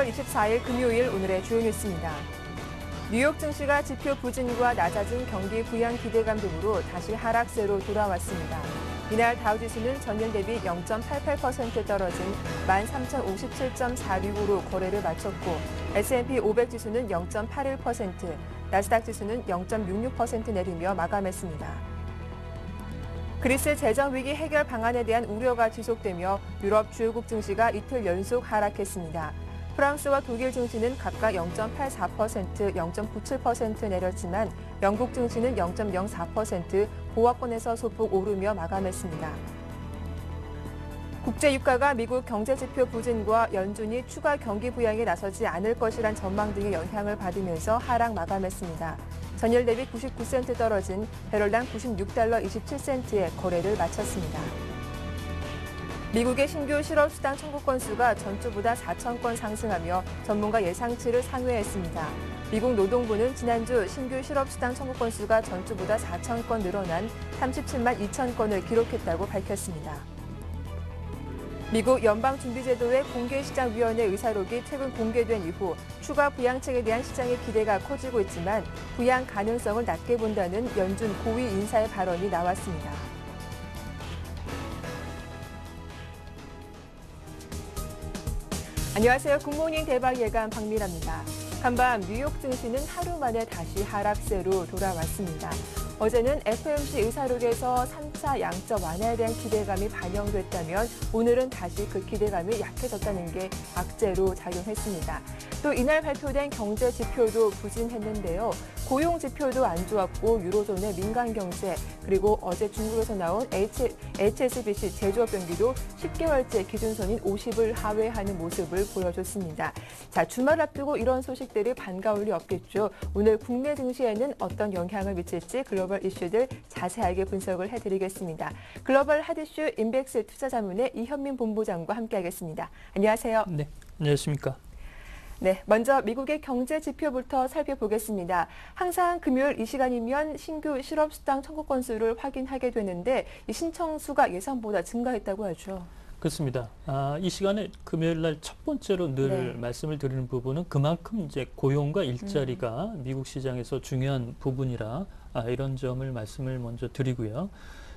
10월 24일 금요일 오늘의 주요 뉴스입니다. 뉴욕 증시가 지표 부진과 낮아진 경기 부양 기대감 등으로 다시 하락세로 돌아왔습니다. 이날 다우지수는 전일 대비 0.88% 떨어진 13,057.46으로 거래를 마쳤고 S&P 500 지수는 0.81%, 나스닥 지수는 0.66% 내리며 마감했습니다. 그리스 재정위기 해결 방안에 대한 우려가 지속되며 유럽 주요국 증시가 이틀 연속 하락했습니다. 프랑스와 독일 증시는 각각 0.84%, 0.97% 내렸지만 영국 증시는 0.04% 보합권에서 소폭 오르며 마감했습니다. 국제 유가가 미국 경제 지표 부진과 연준이 추가 경기 부양에 나서지 않을 것이란 전망 등의 영향을 받으면서 하락 마감했습니다. 전일 대비 99센트 떨어진 배럴당 96달러 27센트에 거래를 마쳤습니다. 미국의 신규 실업수당 청구 건수가 전주보다 4천 건 상승하며 전문가 예상치를 상회했습니다. 미국 노동부는 지난주 신규 실업수당 청구 건수가 전주보다 4천 건 늘어난 37만 2천 건을 기록했다고 밝혔습니다. 미국 연방준비제도의 공개시장위원회 의사록이 최근 공개된 이후 추가 부양책에 대한 시장의 기대가 커지고 있지만 부양 가능성을 낮게 본다는 연준 고위 인사의 발언이 나왔습니다. 안녕하세요. 굿모닝 대박 예감 박미라입니다. 간밤 뉴욕 증시는 하루 만에 다시 하락세로 돌아왔습니다. 어제는 FOMC 의사록에서 3차 양적 완화에 대한 기대감이 반영됐다면 오늘은 다시 그 기대감이 약해졌다는 게 악재로 작용했습니다. 또 이날 발표된 경제 지표도 부진했는데요. 고용 지표도 안 좋았고 유로존의 민간 경제 그리고 어제 중국에서 나온 HSBC 제조업 경기도 10개월째 기준선인 50을 하회하는 모습을 보여줬습니다. 자, 주말 앞두고 이런 소식들이 반가울 리 없겠죠. 오늘 국내 증시에는 어떤 영향을 미칠지 글로벌 이슈들 자세하게 분석을 해드리겠습니다. 글로벌 핫이슈 인백스 투자자문의 이현민 본부장과 함께하겠습니다. 안녕하세요. 네, 안녕하십니까. 네, 먼저 미국의 경제 지표부터 살펴보겠습니다. 항상 금요일 이 시간이면 신규 실업수당 청구 건수를 확인하게 되는데 이 신청 수가 예상보다 증가했다고 하죠. 그렇습니다. 이 시간에 금요일 날 첫 번째로 늘 말씀을 드리는 부분은 그만큼 이제 고용과 일자리가 미국 시장에서 중요한 부분이라 이런 점을 말씀을 먼저 드리고요.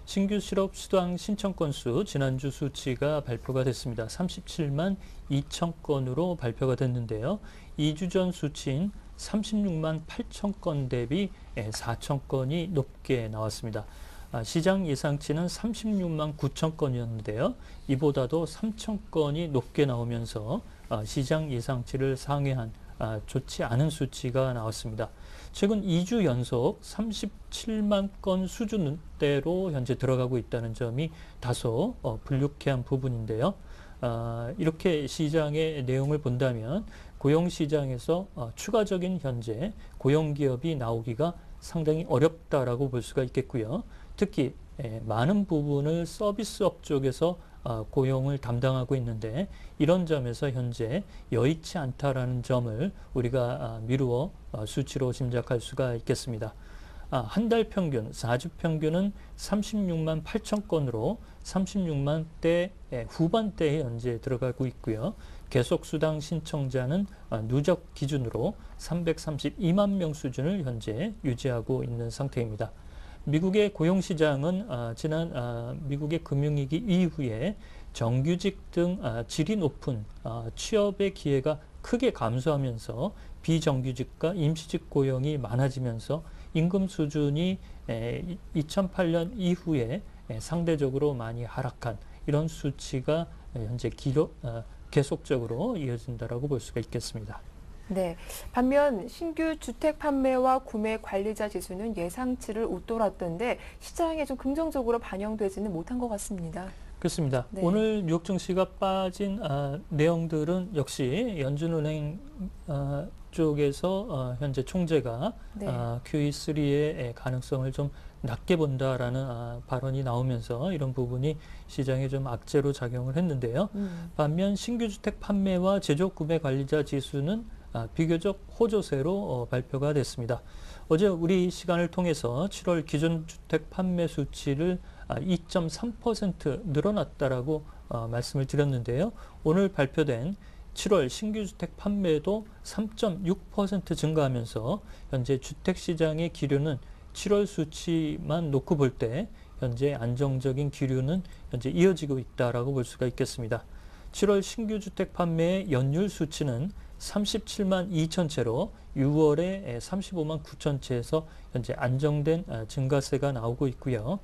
신규 실업수당 신청 건수 지난주 수치가 발표가 됐습니다. 37만 2천 건으로 발표가 됐는데요. 2주 전 수치인 36만 8천 건 대비 4천 건이 높게 나왔습니다. 시장 예상치는 36만 9천 건이었는데요. 이보다도 3천 건이 높게 나오면서 시장 예상치를 상회한 좋지 않은 수치가 나왔습니다. 최근 2주 연속 37만 건 수준대로 현재 들어가고 있다는 점이 다소 불쾌한 부분인데요. 이렇게 시장의 내용을 본다면 고용시장에서 추가적인 현재 고용기업이 나오기가 상당히 어렵다라고 볼 수가 있겠고요. 특히 많은 부분을 서비스업 쪽에서 고용을 담당하고 있는데 이런 점에서 현재 여의치 않다라는 점을 우리가 미루어 수치로 짐작할 수가 있겠습니다. 한 달 평균, 4주 평균은 36만 8천 건으로 36만 대 후반대에 현재 들어가고 있고요. 계속수당 신청자는 누적 기준으로 332만 명 수준을 현재 유지하고 있는 상태입니다. 미국의 고용시장은 지난 미국의 금융위기 이후에 정규직 등 질이 높은 취업의 기회가 크게 감소하면서 비정규직과 임시직 고용이 많아지면서 임금 수준이 2008년 이후에 상대적으로 많이 하락한 이런 수치가 현재 계속적으로 이어진다라고 볼 수가 있겠습니다. 네. 반면 신규 주택 판매와 구매 관리자 지수는 예상치를 웃돌았던데 시장에 좀 긍정적으로 반영되지는 못한 것 같습니다. 그렇습니다. 네. 오늘 뉴욕 증시가 빠진 내용들은 역시 연준은행 쪽에서 현재 총재가 QE3의 가능성을 좀 낮게 본다라는 발언이 나오면서 이런 부분이 시장에 좀 악재로 작용을 했는데요. 반면 신규 주택 판매와 제조 구매 관리자 지수는 비교적 호조세로 발표가 됐습니다. 어제 우리 시간을 통해서 7월 기준주택 판매 수치를 2.3% 늘어났다라고 말씀을 드렸는데요. 오늘 발표된 7월 신규 주택 판매도 3.6% 증가하면서 현재 주택 시장의 기류는 7월 수치만 놓고 볼 때 현재 안정적인 기류는 현재 이어지고 있다라고 볼 수가 있겠습니다. 7월 신규 주택 판매의 연율 수치는 37만 2천 채로 6월에 35만 9천 채에서 현재 안정된 증가세가 나오고 있고요.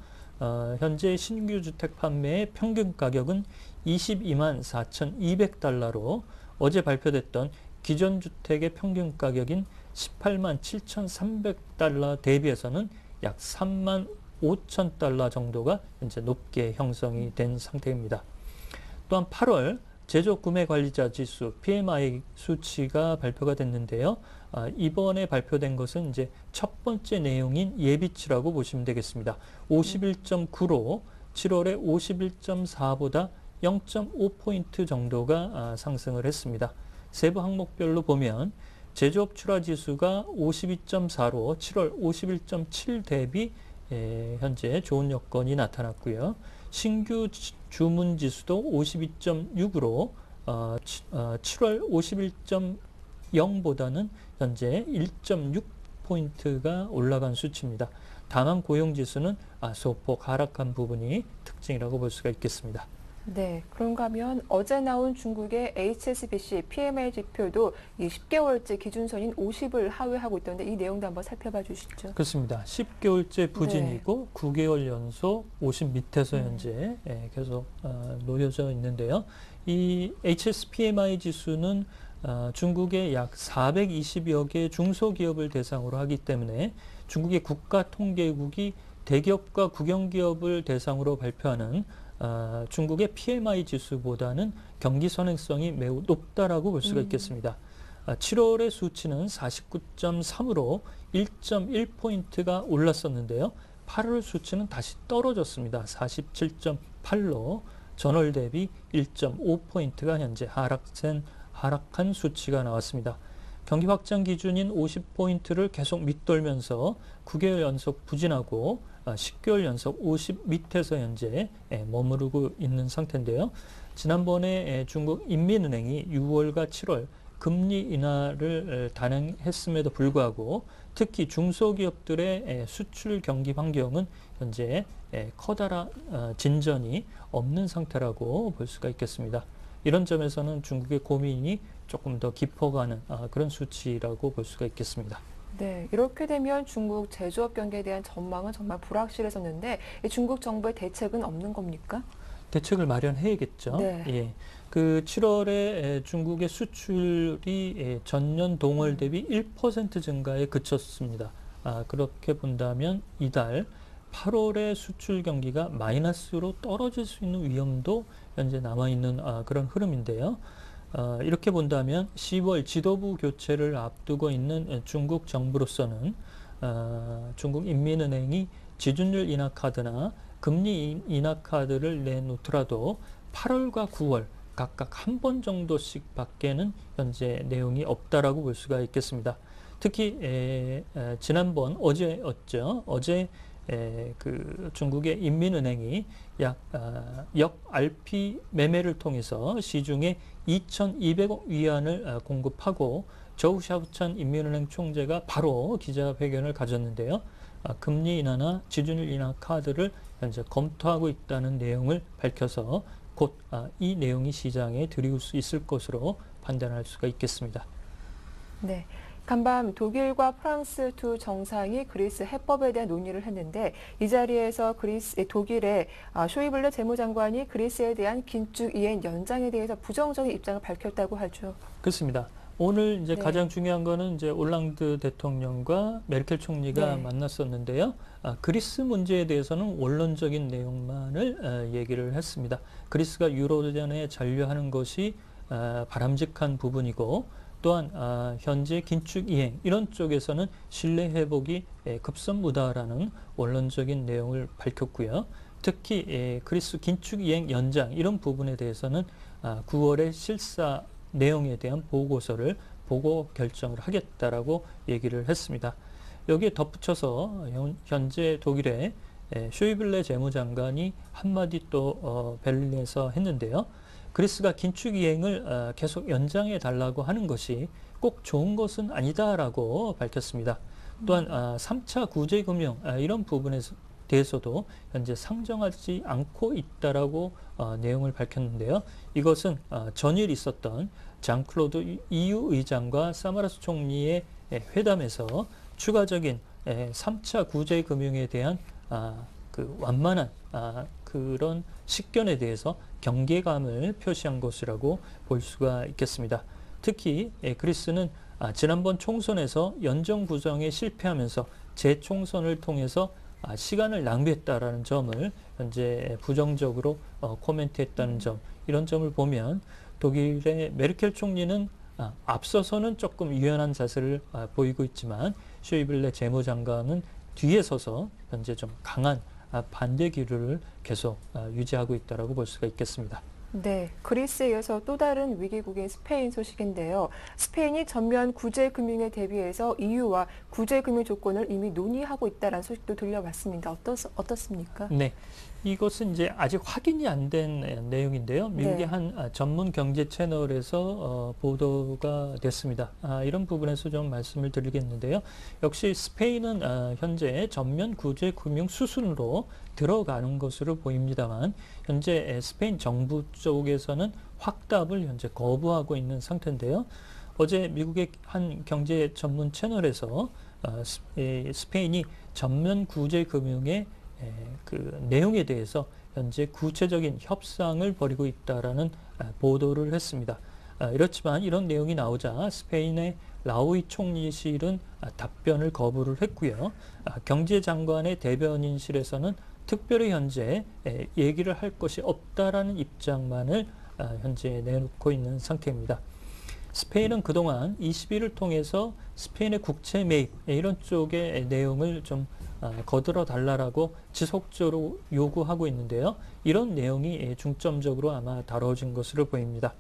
현재 신규 주택 판매의 평균 가격은 22만 4,200달러로 어제 발표됐던 기존 주택의 평균 가격인 18만 7,300달러 대비해서는 약 3만 5천 달러 정도가 현재 높게 형성이 된 상태입니다. 또한 8월 제조 구매 관리자 지수 PMI 수치가 발표가 됐는데요. 이번에 발표된 것은 이제 첫 번째 내용인 예비치라고 보시면 되겠습니다. 51.9로 7월에 51.4보다 0.5포인트 정도가 상승을 했습니다. 세부 항목별로 보면 제조업 출하 지수가 52.4로 7월 51.7 대비 현재 좋은 여건이 나타났고요. 신규 주문 지수도 52.6으로 7월 51.0보다는 현재 1.6포인트가 올라간 수치입니다. 다만 고용 지수는 소폭 하락한 부분이 특징이라고 볼 수가 있겠습니다. 네, 그런가 하면 어제 나온 중국의 HSBC PMI 지표도 이 10개월째 기준선인 50을 하회하고 있던데 이 내용도 한번 살펴봐 주시죠. 그렇습니다. 10개월째 부진이고 9개월 연속 50 밑에서 현재 계속 놓여져 있는데요. 이 HSPMI 지수는 중국의 약 420여 개 중소기업을 대상으로 하기 때문에 중국의 국가통계국이 대기업과 국영기업을 대상으로 발표하는 중국의 PMI 지수보다는 경기 선행성이 매우 높다라고 볼 수가 있겠습니다. 7월의 수치는 49.3으로 1.1포인트가 올랐었는데요. 8월 수치는 다시 떨어졌습니다. 47.8로 전월 대비 1.5포인트가 현재 하락한 수치가 나왔습니다. 경기 확장 기준인 50포인트를 계속 밑돌면서 9개월 연속 부진하고 10개월 연속 50 밑에서 현재 머무르고 있는 상태인데요. 지난번에 중국 인민은행이 6월과 7월 금리 인하를 단행했음에도 불구하고 특히 중소기업들의 수출 경기 환경은 현재 커다란 진전이 없는 상태라고 볼 수가 있겠습니다. 이런 점에서는 중국의 고민이 조금 더 깊어가는 그런 수치라고 볼 수가 있겠습니다. 네, 이렇게 되면 중국 제조업 경기에 대한 전망은 정말 불확실해졌는데 중국 정부의 대책은 없는 겁니까? 대책을 마련해야겠죠. 네. 예. 그 7월에 중국의 수출이 전년 동월 대비 1% 증가에 그쳤습니다. 그렇게 본다면 이달 8월의 수출 경기가 마이너스로 떨어질 수 있는 위험도 현재 남아있는 그런 흐름인데요. 이렇게 본다면 10월 지도부 교체를 앞두고 있는 중국 정부로서는 중국 인민은행이 지준율 인하 카드나 금리 인하 카드를 내놓더라도 8월과 9월 각각 한 번 정도씩 밖에는 현재 내용이 없다라고 볼 수가 있겠습니다. 특히 지난번 어제였죠. 어제 그 중국의 인민은행이 역 RP 매매를 통해서 시중에 2,200억 위안을 공급하고 저우 샤오찬 인민은행 총재가 바로 기자회견을 가졌는데요. 금리 인하나 지준율 인하 카드를 현재 검토하고 있다는 내용을 밝혀서 곧 이 내용이 시장에 들이올 수 있을 것으로 판단할 수가 있겠습니다. 네. 간밤 독일과 프랑스 두 정상이 그리스 해법에 대한 논의를 했는데 이 자리에서 독일의 쇼이블레 재무장관이 그리스에 대한 긴축 이행 연장에 대해서 부정적인 입장을 밝혔다고 하죠. 그렇습니다. 오늘 이제 네. 가장 중요한 거는 이제 올랑드 대통령과 메르켈 총리가 네. 만났었는데요. 그리스 문제에 대해서는 원론적인 내용만을 얘기를 했습니다. 그리스가 유로존에 잔류하는 것이 바람직한 부분이고 또한 현재 긴축 이행 이런 쪽에서는 신뢰 회복이 급선무다라는 원론적인 내용을 밝혔고요. 특히 그리스 긴축 이행 연장 이런 부분에 대해서는 9월에 실사 내용에 대한 보고서를 보고 결정을 하겠다라고 얘기를 했습니다. 여기에 덧붙여서 현재 독일의 쇼이블레 재무장관이 한마디 또 베를린에서 했는데요. 그리스가 긴축 이행을 계속 연장해 달라고 하는 것이 꼭 좋은 것은 아니다라고 밝혔습니다. 또한 3차 구제금융 이런 부분에 대해서도 현재 상정하지 않고 있다라고 내용을 밝혔는데요. 이것은 전일 있었던 장클로드 EU 의장과 사마라스 총리의 회담에서 추가적인 3차 구제금융에 대한 그 완만한 그런 식견에 대해서 경계감을 표시한 것이라고 볼 수가 있겠습니다. 특히 그리스는 지난번 총선에서 연정 구성에 실패하면서 재총선을 통해서 시간을 낭비했다라는 점을 현재 부정적으로 코멘트했다는 점, 이런 점을 보면 독일의 메르켈 총리는 앞서서는 조금 유연한 자세를 보이고 있지만 쇼이블레 재무장관은 뒤에 서서 현재 좀 강한 반대 기류를 계속 유지하고 있다고 볼 수가 있겠습니다. 네, 그리스에 이어서 또 다른 위기국인 스페인 소식인데요. 스페인이 전면 구제금융에 대비해서 EU와 구제금융 조건을 이미 논의하고 있다는 소식도 들려왔습니다. 어떻습니까? 네, 이것은 이제 아직 확인이 안 된 내용인데요. 미국의 네. 한 전문 경제 채널에서 보도가 됐습니다. 이런 부분에서 좀 말씀을 드리겠는데요. 역시 스페인은 현재 전면 구제금융 수순으로 들어가는 것으로 보입니다만 현재 스페인 정부 쪽에서는 확답을 현재 거부하고 있는 상태인데요. 어제 미국의 한 경제 전문 채널에서 스페인이 전면 구제금융의 그 내용에 대해서 현재 구체적인 협상을 벌이고 있다라는 보도를 했습니다. 이렇지만 이런 내용이 나오자 스페인의 라우이 총리실은 답변을 거부를 했고요. 경제장관의 대변인실에서는 특별히 현재 얘기를 할 것이 없다라는 입장만을 현재 내놓고 있는 상태입니다. 스페인은 그동안 21을 통해서 스페인의 국채 매입 이런 쪽의 내용을 좀 거들어 달라라고 지속적으로 요구하고 있는데요. 이런 내용이 중점적으로 아마 다뤄진 것으로 보입니다.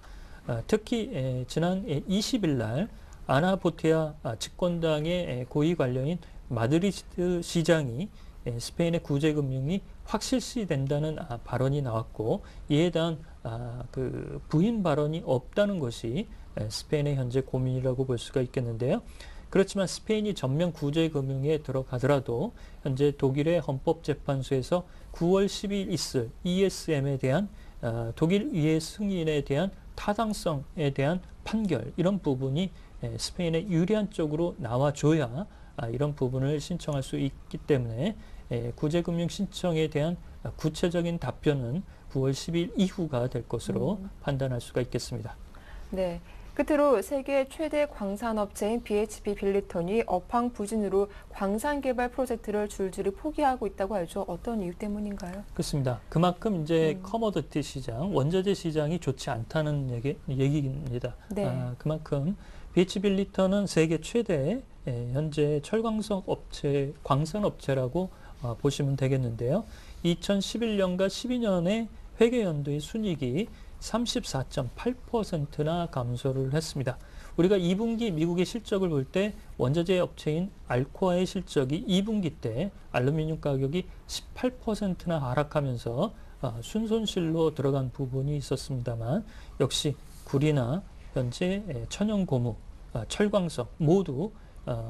특히 지난 20일 날 아나 보테아 집권당의 고위 관료인 마드리드 시장이 스페인의 구제금융이 확실시된다는 발언이 나왔고 이에 대한 그 부인 발언이 없다는 것이 스페인의 현재 고민이라고 볼 수가 있겠는데요. 그렇지만 스페인이 전면 구제금융에 들어가더라도 현재 독일의 헌법재판소에서 9월 10일 있을 ESM에 대한 독일 의회 승인에 대한 타당성에 대한 판결, 이런 부분이 스페인에 유리한 쪽으로 나와줘야 이런 부분을 신청할 수 있기 때문에 구제금융 신청에 대한 구체적인 답변은 9월 10일 이후가 될 것으로 판단할 수가 있겠습니다. 네. 끝으로 세계 최대 광산업체인 BHP 빌리턴이 업황 부진으로 광산 개발 프로젝트를 줄줄이 포기하고 있다고 알죠. 어떤 이유 때문인가요? 그렇습니다. 그만큼 이제 커머더티 시장, 원자재 시장이 좋지 않다는 얘기입니다. 네. 그만큼 BHP 빌리턴은 세계 최대 현재 철광석 업체, 광산업체라고 보시면 되겠는데요. 2011년과 12년에 회계연도의 순이익이 34.8%나 감소를 했습니다. 우리가 2분기 미국의 실적을 볼 때 원자재 업체인 알코아의 실적이 2분기 때 알루미늄 가격이 18%나 하락하면서 순손실로 들어간 부분이 있었습니다만 역시 구리나 현재 천연고무, 철광석 모두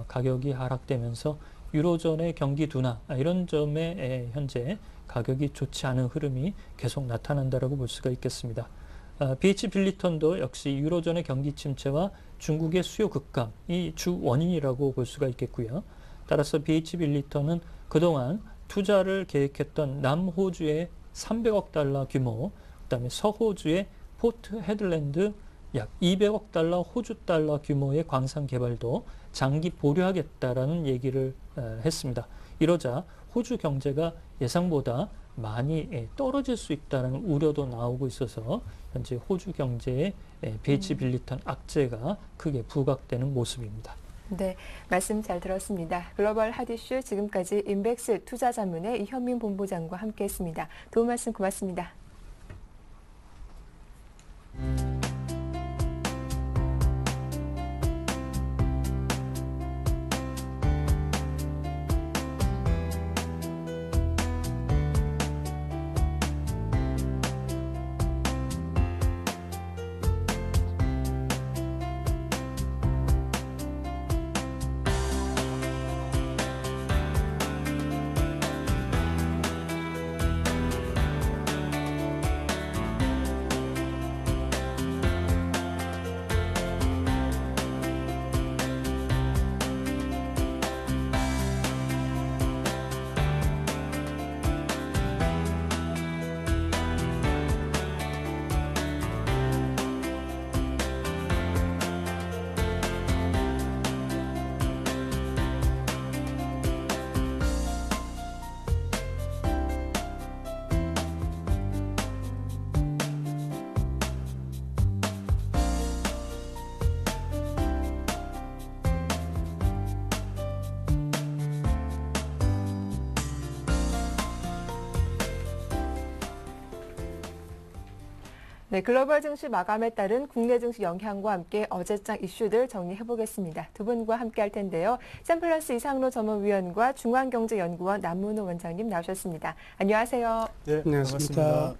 가격이 하락되면서 유로존의 경기 둔화 이런 점에 현재 가격이 좋지 않은 흐름이 계속 나타난다고 볼 수가 있겠습니다. BH 빌리턴도 역시 유로존의 경기 침체와 중국의 수요 급감이 주 원인이라고 볼 수가 있겠고요. 따라서 BH 빌리턴은 그동안 투자를 계획했던 남호주의 300억 달러 규모, 그다음에 서호주의 포트 헤들랜드 약 200억 달러, 호주 달러 규모의 광산 개발도 장기 보류하겠다라는 얘기를 했습니다. 이러자 호주 경제가 예상보다 많이 떨어질 수 있다는 우려도 나오고 있어서 현재 호주 경제에 BH 빌리턴 악재가 크게 부각되는 모습입니다. 네, 말씀 잘 들었습니다. 글로벌 핫이슈 지금까지 인백스 투자자문의 이현민 본부장과 함께했습니다. 도움 말씀 고맙습니다. 네, 글로벌 증시 마감에 따른 국내 증시 영향과 함께 어제장 이슈들 정리해 보겠습니다. 두 분과 함께 할 텐데요. 샘플러스 이상로 전문위원과 중앙경제연구원 남문호 원장님 나오셨습니다. 안녕하세요. 네, 안녕하십니까.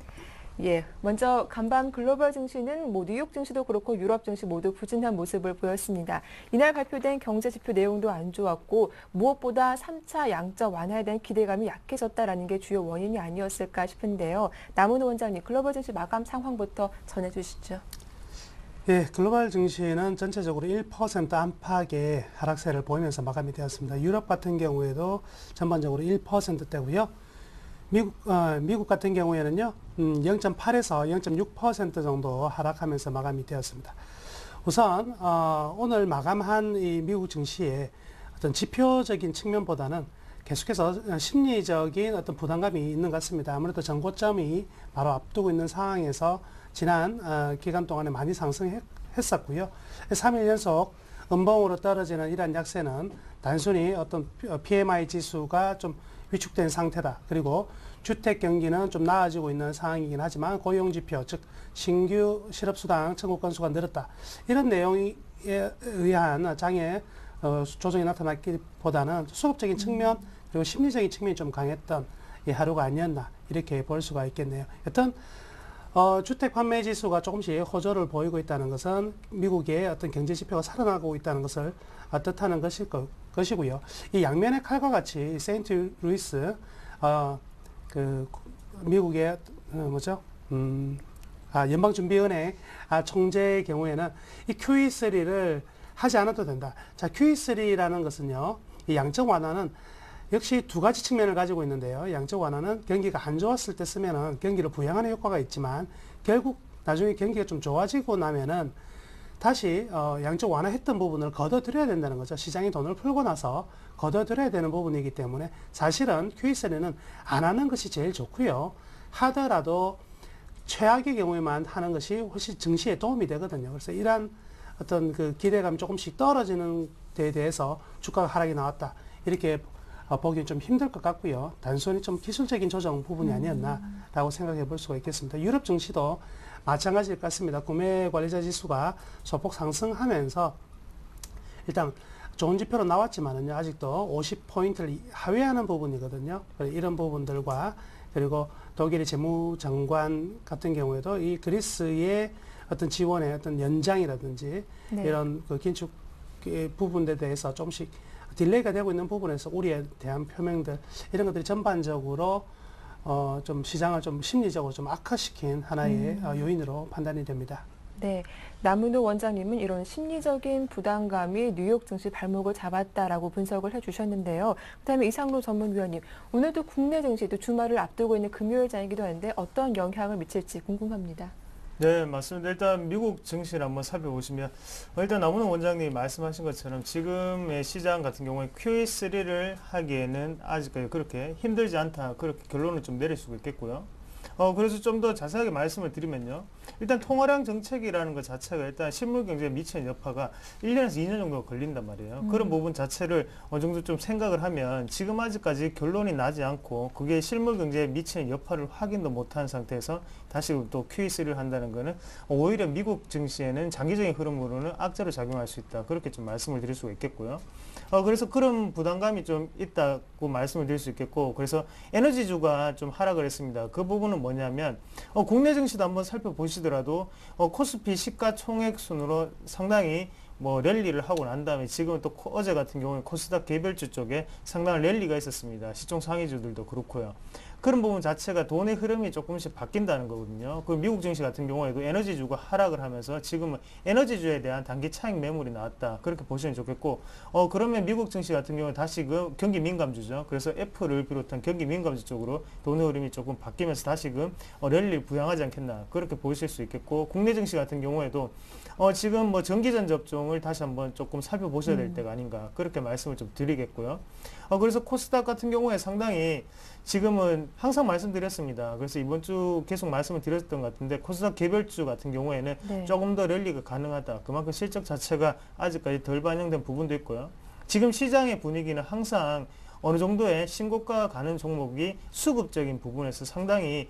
예, 먼저 간밤 글로벌 증시는 뉴욕 증시도 그렇고 유럽 증시 모두 부진한 모습을 보였습니다. 이날 발표된 경제 지표 내용도 안 좋았고 무엇보다 3차 양적 완화에 대한 기대감이 약해졌다라는 게 주요 원인이 아니었을까 싶은데요. 남은호 원장님, 글로벌 증시 마감 상황부터 전해주시죠. 예, 글로벌 증시는 전체적으로 1% 안팎의 하락세를 보이면서 마감이 되었습니다. 유럽 같은 경우에도 전반적으로 1%대고요. 미국 같은 경우에는요, 0.8에서 0.6% 정도 하락하면서 마감이 되었습니다. 우선, 오늘 마감한 이 미국 증시의 어떤 지표적인 측면보다는 계속해서 심리적인 어떤 부담감이 있는 것 같습니다. 아무래도 전고점이 바로 앞두고 있는 상황에서 지난 기간 동안에 많이 상승했었고요. 3일 연속 음봉으로 떨어지는 이러한 약세는 단순히 어떤 PMI 지수가 좀 위축된 상태다. 그리고 주택 경기는 좀 나아지고 있는 상황이긴 하지만 고용지표, 즉 신규 실업수당 청구 건수가 늘었다. 이런 내용에 의한 장애 조정이 나타났기보다는 수급적인 측면 그리고 심리적인 측면이 좀 강했던 이 하루가 아니었나 이렇게 볼 수가 있겠네요. 여튼 주택 판매 지수가 조금씩 호조를 보이고 있다는 것은 미국의 어떤 경제 지표가 살아나고 있다는 것을 뜻하는 것이고요. 이 양면의 칼과 같이 세인트루이스 미국의 연방준비은행 총재의 경우에는 이 QE3를 하지 않아도 된다. 자, QE3라는 것은요, 이 양적 완화는 역시 두 가지 측면을 가지고 있는데요. 양적 완화는 경기가 안 좋았을 때 쓰면은 경기를 부양하는 효과가 있지만 결국 나중에 경기가 좀 좋아지고 나면은 다시 양적 완화했던 부분을 걷어들여야 된다는 거죠. 시장이 돈을 풀고 나서 걷어들여야 되는 부분이기 때문에 사실은 QE3는 안 하는 것이 제일 좋고요. 하더라도 최악의 경우에만 하는 것이 훨씬 증시에 도움이 되거든요. 그래서 이러한 어떤 그 기대감이 조금씩 떨어지는 데에 대해서 주가가 하락이 나왔다. 이렇게 보기엔 좀 힘들 것 같고요. 단순히 좀 기술적인 조정 부분이 아니었나라고 생각해 볼 수가 있겠습니다. 유럽 증시도 마찬가지일 것 같습니다. 구매 관리자 지수가 소폭 상승하면서 일단 좋은 지표로 나왔지만은요, 아직도 50포인트를 하회하는 부분이거든요. 이런 부분들과 그리고 독일의 재무장관 같은 경우에도 이 그리스의 어떤 지원의 어떤 연장이라든지 이런 그 긴축 부분에 대해서 조금씩 딜레이가 되고 있는 부분에서 우리에 대한 표명들 이런 것들이 전반적으로 좀 시장을 좀 심리적으로 좀 악화시킨 하나의 요인으로 판단이 됩니다. 네, 남은호 원장님은 이런 심리적인 부담감이 뉴욕 증시 발목을 잡았다라고 분석을 해주셨는데요. 그다음에 이상로 전문위원님, 오늘도 국내 증시도 주말을 앞두고 있는 금요일장이기도 한데 어떤 영향을 미칠지 궁금합니다. 네, 맞습니다. 일단 미국 증시를 한번 살펴보시면 일단 남은호 원장님이 말씀하신 것처럼 지금의 시장 같은 경우에 QE3를 하기에는 아직까지 그렇게 힘들지 않다. 그렇게 결론을 좀 내릴 수가 있겠고요. 그래서 좀 더 자세하게 말씀을 드리면요. 일단 통화량 정책이라는 것 자체가 일단 실물 경제에 미치는 여파가 1년에서 2년 정도가 걸린단 말이에요. 그런 부분 자체를 어느 정도 좀 생각을 하면 지금 아직까지 결론이 나지 않고 그게 실물 경제에 미치는 여파를 확인도 못한 상태에서 다시 또 QE3를 한다는 거는 오히려 미국 증시에는 장기적인 흐름으로는 악재로 작용할 수 있다. 그렇게 좀 말씀을 드릴 수가 있겠고요. 그래서 그런 부담감이 좀 있다고 말씀을 드릴 수 있겠고, 그래서 에너지주가 좀 하락을 했습니다. 그 부분은 뭐냐면, 국내 증시도 한번 살펴보시더라도, 코스피 시가총액 순으로 상당히 랠리를 하고 난 다음에 지금은 또 어제 같은 경우에 코스닥 개별주 쪽에 상당한 랠리가 있었습니다. 시총 상위주들도 그렇고요. 그런 부분 자체가 돈의 흐름이 조금씩 바뀐다는 거거든요. 그 미국 증시 같은 경우에도 에너지주가 하락을 하면서 지금은 에너지주에 대한 단기 차익 매물이 나왔다. 그렇게 보시면 좋겠고, 그러면 미국 증시 같은 경우에 다시 그 경기 민감주죠. 그래서 애플을 비롯한 경기 민감주 쪽으로 돈의 흐름이 조금 바뀌면서 다시금 랠리를 부양하지 않겠나. 그렇게 보실 수 있겠고, 국내 증시 같은 경우에도 지금 전기전 접종을 다시 한번 조금 살펴보셔야 될 때가 아닌가. 그렇게 말씀을 좀 드리겠고요. 그래서 코스닥 같은 경우에 상당히 지금은 항상 말씀드렸습니다. 그래서 이번 주 계속 말씀을 드렸던 것 같은데 코스닥 개별주 같은 경우에는 조금 더 랠리가 가능하다. 그만큼 실적 자체가 아직까지 덜 반영된 부분도 있고요. 지금 시장의 분위기는 항상 어느 정도의 신고가 가는 종목이 수급적인 부분에서 상당히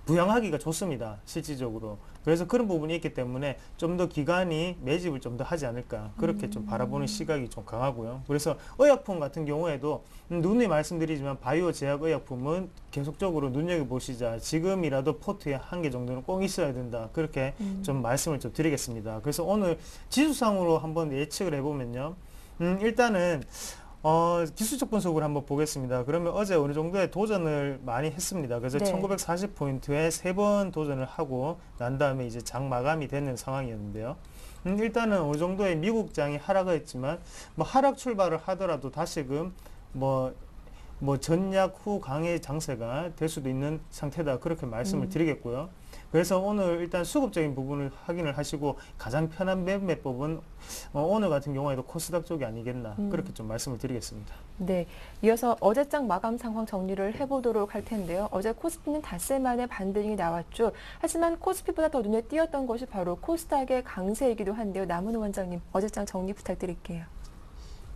부양하기가 좋습니다. 실질적으로. 그래서 그런 부분이 있기 때문에 좀 더 기관이 매집을 좀 더 하지 않을까 그렇게 좀 바라보는 시각이 좀 강하고요. 그래서 의약품 같은 경우에도 누누이 말씀드리지만 바이오 제약 의약품은 계속적으로 눈여겨보시자. 지금이라도 포트에 1개 정도는 꼭 있어야 된다. 그렇게 좀 말씀을 좀 드리겠습니다. 그래서 오늘 지수상으로 한번 예측을 해보면요. 일단은 기술적 분석을 한번 보겠습니다. 그러면 어제 어느 정도의 도전을 많이 했습니다. 그래서 네. 1940포인트에 3번 도전을 하고 난 다음에 이제 장 마감이 되는 상황이었는데요. 일단은 어느 정도의 미국장이 하락을 했지만 뭐 하락 출발을 하더라도 다시금 뭐 전약 후 강의 장세가 될 수도 있는 상태다. 그렇게 말씀을 드리겠고요. 그래서 오늘 일단 수급적인 부분을 확인을 하시고 가장 편한 매매법은 오늘 같은 경우에도 코스닥 쪽이 아니겠나 그렇게 좀 말씀을 드리겠습니다. 네, 이어서 어제장 마감 상황 정리를 해보도록 할 텐데요. 어제 코스피는 닷새 만에 반등이 나왔죠. 하지만 코스피보다 더 눈에 띄었던 것이 바로 코스닥의 강세이기도 한데요. 남은호 원장님, 어제장 정리 부탁드릴게요.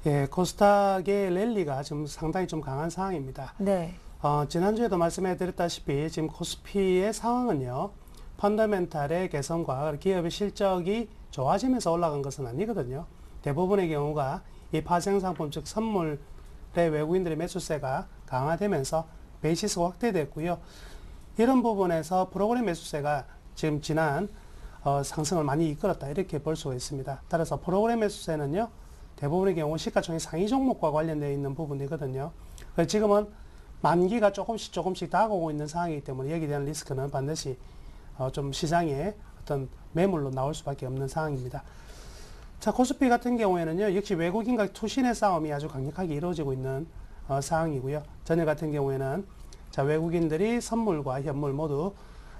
예, 코스닥의 랠리가 지금 상당히 좀 강한 상황입니다. 네. 지난주에도 말씀해 드렸다시피 지금 코스피의 상황은요. 펀더멘탈의 개선과 기업의 실적이 좋아지면서 올라간 것은 아니거든요. 대부분의 경우가 이 파생상품 즉 선물의 외국인들의 매수세가 강화되면서 베이시스가 확대됐고요. 이런 부분에서 프로그램 매수세가 지금 지난 상승을 많이 이끌었다 이렇게 볼 수가 있습니다. 따라서 프로그램 매수세는요. 대부분의 경우 시가총액 상위 종목과 관련되어 있는 부분이거든요. 그래서 지금은 만기가 조금씩 다가오고 있는 상황이기 때문에 여기에 대한 리스크는 반드시 좀 시장에 어떤 매물로 나올 수밖에 없는 상황입니다. 자, 코스피 같은 경우에는요, 역시 외국인과 투신의 싸움이 아주 강력하게 이루어지고 있는 상황이고요. 전일 같은 경우에는 자, 외국인들이 선물과 현물 모두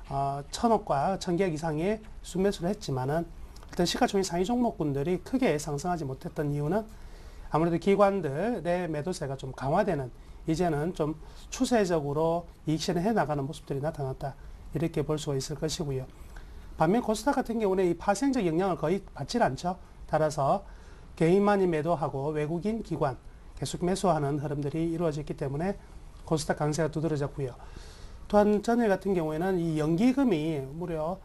1,000억과 1,000개억 이상의 순매수를 했지만은 일단 시가총액 상위 종목군들이 크게 상승하지 못했던 이유는 아무래도 기관들의 매도세가 좀 강화되는 이제는 좀 추세적으로 이익 실현해 나가는 모습들이 나타났다. 이렇게 볼 수가 있을 것이고요. 반면 코스닥 같은 경우는 이 파생적 영향을 거의 받질 않죠. 따라서 개인만이 매도하고 외국인 기관 계속 매수하는 흐름들이 이루어졌기 때문에 코스닥 강세가 두드러졌고요. 또한 전일 같은 경우에는 이 연기금이 무려